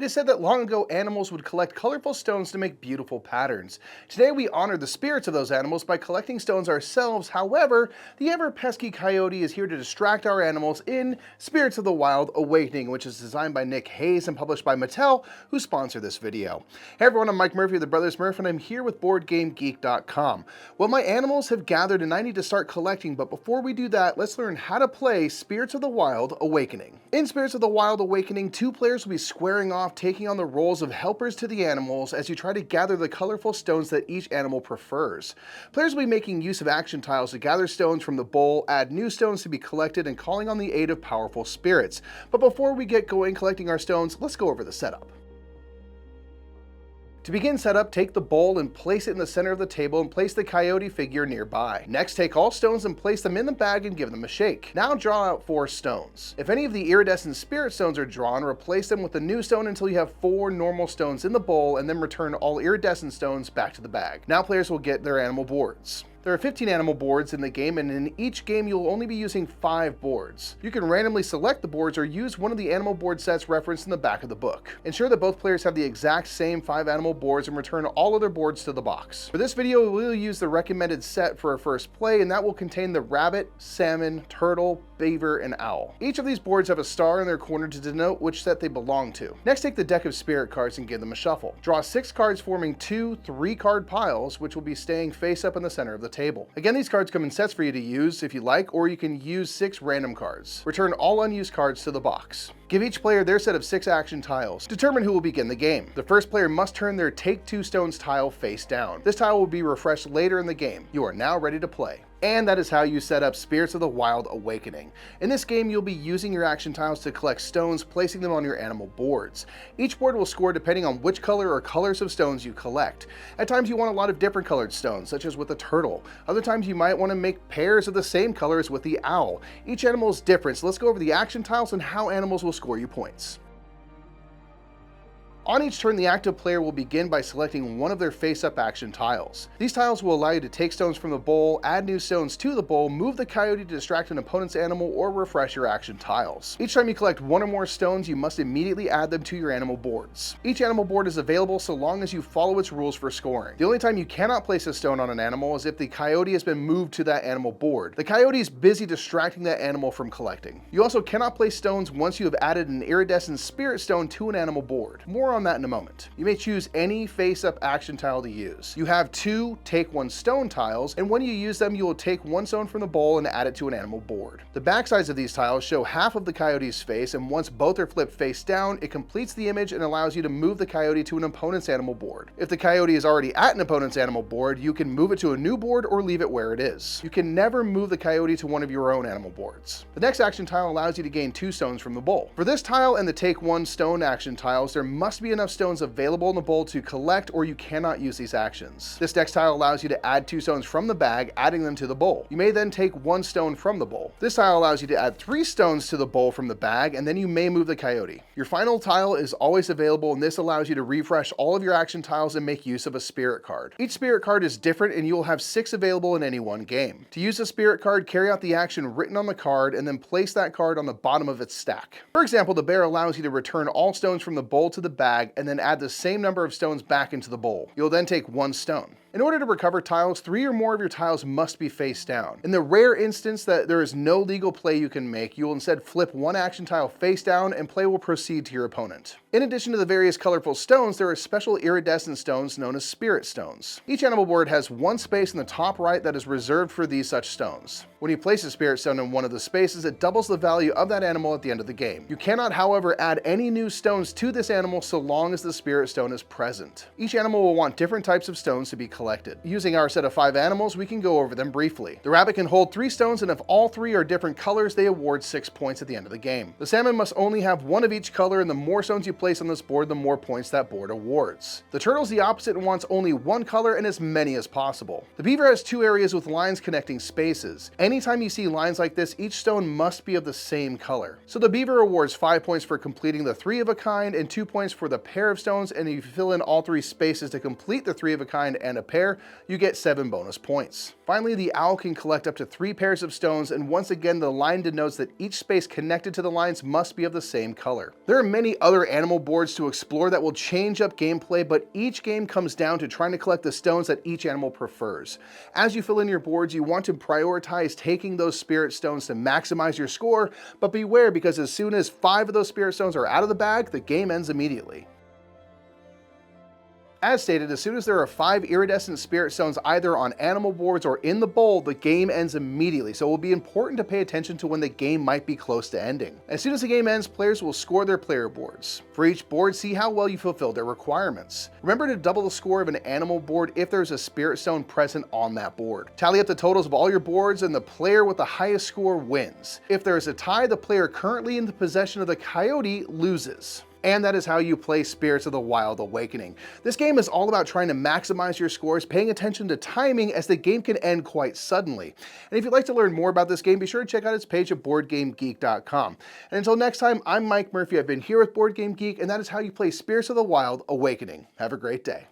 It is said that long ago animals would collect colorful stones to make beautiful patterns. Today we honor the spirits of those animals by collecting stones ourselves. However, the ever-pesky coyote is here to distract our animals in Spirits of the Wild Awakening, which is designed by Nick Hayes and published by Mattel, who sponsor this video. Hey everyone, I'm Mike Murphy of the Brothers Murph, and I'm here with BoardGameGeek.com. Well, my animals have gathered and I need to start collecting, but before we do that, let's learn how to play Spirits of the Wild Awakening. In Spirits of the Wild Awakening, two players will be squaring off, taking on the roles of helpers to the animals as you try to gather the colorful stones that each animal prefers. Players will be making use of action tiles to gather stones from the bowl, add new stones to be collected, and calling on the aid of powerful spirits. But before we get going collecting our stones, let's go over the setup. To begin setup, take the bowl and place it in the center of the table and place the coyote figure nearby. Next, take all stones and place them in the bag and give them a shake. Now draw out 4 stones. If any of the iridescent spirit stones are drawn, replace them with a new stone until you have 4 normal stones in the bowl, and then return all iridescent stones back to the bag. Now players will get their animal boards. There are 15 animal boards in the game, and in each game you'll only be using 5 boards. You can randomly select the boards or use one of the animal board sets referenced in the back of the book. Ensure that both players have the exact same 5 animal boards and return all other boards to the box. For this video, we'll use the recommended set for our first play, and that will contain the rabbit, salmon, turtle, beaver, and owl. Each of these boards have a star in their corner to denote which set they belong to. Next, take the deck of spirit cards and give them a shuffle. Draw 6 cards forming 2 3-card piles, which will be staying face up in the center of the table. Again, these cards come in sets for you to use if you like, or you can use 6 random cards. Return all unused cards to the box. Give each player their set of 6 action tiles. Determine who will begin the game. The first player must turn their Take 2 Stones tile face down. This tile will be refreshed later in the game. You are now ready to play. And that is how you set up Spirits of the Wild Awakening. In this game, you'll be using your action tiles to collect stones, placing them on your animal boards. Each board will score depending on which color or colors of stones you collect. At times you want a lot of different colored stones, such as with the turtle. Other times you might want to make pairs of the same colors with the owl. Each animal is different, so let's go over the action tiles and how animals will score you points. On each turn, the active player will begin by selecting one of their face-up action tiles. These tiles will allow you to take stones from the bowl, add new stones to the bowl, move the coyote to distract an opponent's animal, or refresh your action tiles. Each time you collect 1 or more stones, you must immediately add them to your animal boards. Each animal board is available so long as you follow its rules for scoring. The only time you cannot place a stone on an animal is if the coyote has been moved to that animal board. The coyote is busy distracting that animal from collecting. You also cannot place stones once you have added an iridescent spirit stone to an animal board. More on that in a moment. You may choose any face-up action tile to use. You have 2 Take 1 Stone tiles, and when you use them, you will take 1 stone from the bowl and add it to an animal board. The backsides of these tiles show half of the coyote's face, and once both are flipped face down, it completes the image and allows you to move the coyote to an opponent's animal board. If the coyote is already at an opponent's animal board, you can move it to a new board or leave it where it is. You can never move the coyote to one of your own animal boards. The next action tile allows you to gain 2 stones from the bowl. For this tile and the Take 1 Stone action tiles, there must be enough stones available in the bowl to collect, or you cannot use these actions. This next tile allows you to add 2 stones from the bag, adding them to the bowl. You may then take 1 stone from the bowl. This tile allows you to add 3 stones to the bowl from the bag, and then you may move the coyote. Your final tile is always available, and this allows you to refresh all of your action tiles and make use of a spirit card. Each spirit card is different, and you will have 6 available in any one game. To use a spirit card, carry out the action written on the card, and then place that card on the bottom of its stack. For example, the bear allows you to return all stones from the bowl to the bag, and then add the same number of stones back into the bowl. You'll then take 1 stone. In order to recover tiles, 3 or more of your tiles must be face down. In the rare instance that there is no legal play you can make, you will instead flip 1 action tile face down and play will proceed to your opponent. In addition to the various colorful stones, there are special iridescent stones known as spirit stones. Each animal board has 1 space in the top right that is reserved for these such stones. When you place a spirit stone in one of the spaces, it doubles the value of that animal at the end of the game. You cannot, however, add any new stones to this animal so long as the spirit stone is present. Each animal will want different types of stones to be collected. Using our set of 5 animals, we can go over them briefly. The rabbit can hold 3 stones, and if all 3 are different colors, they award 6 points at the end of the game. The salmon must only have 1 of each color, and the more stones you place on this board, the more points that board awards. The turtle is the opposite and wants only 1 color and as many as possible. The beaver has 2 areas with lines connecting spaces. Anytime you see lines like this, each stone must be of the same color. So the beaver awards 5 points for completing the 3 of a kind and 2 points for the pair of stones, and you fill in all 3 spaces to complete the 3 of a kind and a pair, you get 7 bonus points. Finally, the owl can collect up to 3 pairs of stones, and once again the line denotes that each space connected to the lines must be of the same color. There are many other animal boards to explore that will change up gameplay, but each game comes down to trying to collect the stones that each animal prefers. As you fill in your boards, you want to prioritize taking those spirit stones to maximize your score, but beware because as soon as 5 of those spirit stones are out of the bag, the game ends immediately. As stated, as soon as there are 5 iridescent spirit stones either on animal boards or in the bowl, the game ends immediately, so it will be important to pay attention to when the game might be close to ending. As soon as the game ends, players will score their player boards. For each board, see how well you fulfilled their requirements. Remember to double the score of an animal board if there's a spirit stone present on that board. Tally up the totals of all your boards and the player with the highest score wins. If there is a tie, the player currently in the possession of the coyote loses. And that is how you play Spirits of the Wild Awakening. This game is all about trying to maximize your scores, paying attention to timing as the game can end quite suddenly. And if you'd like to learn more about this game, be sure to check out its page at BoardGameGeek.com. And until next time, I'm Mike Murphy. I've been here with Board Game Geek, and that is how you play Spirits of the Wild Awakening. Have a great day.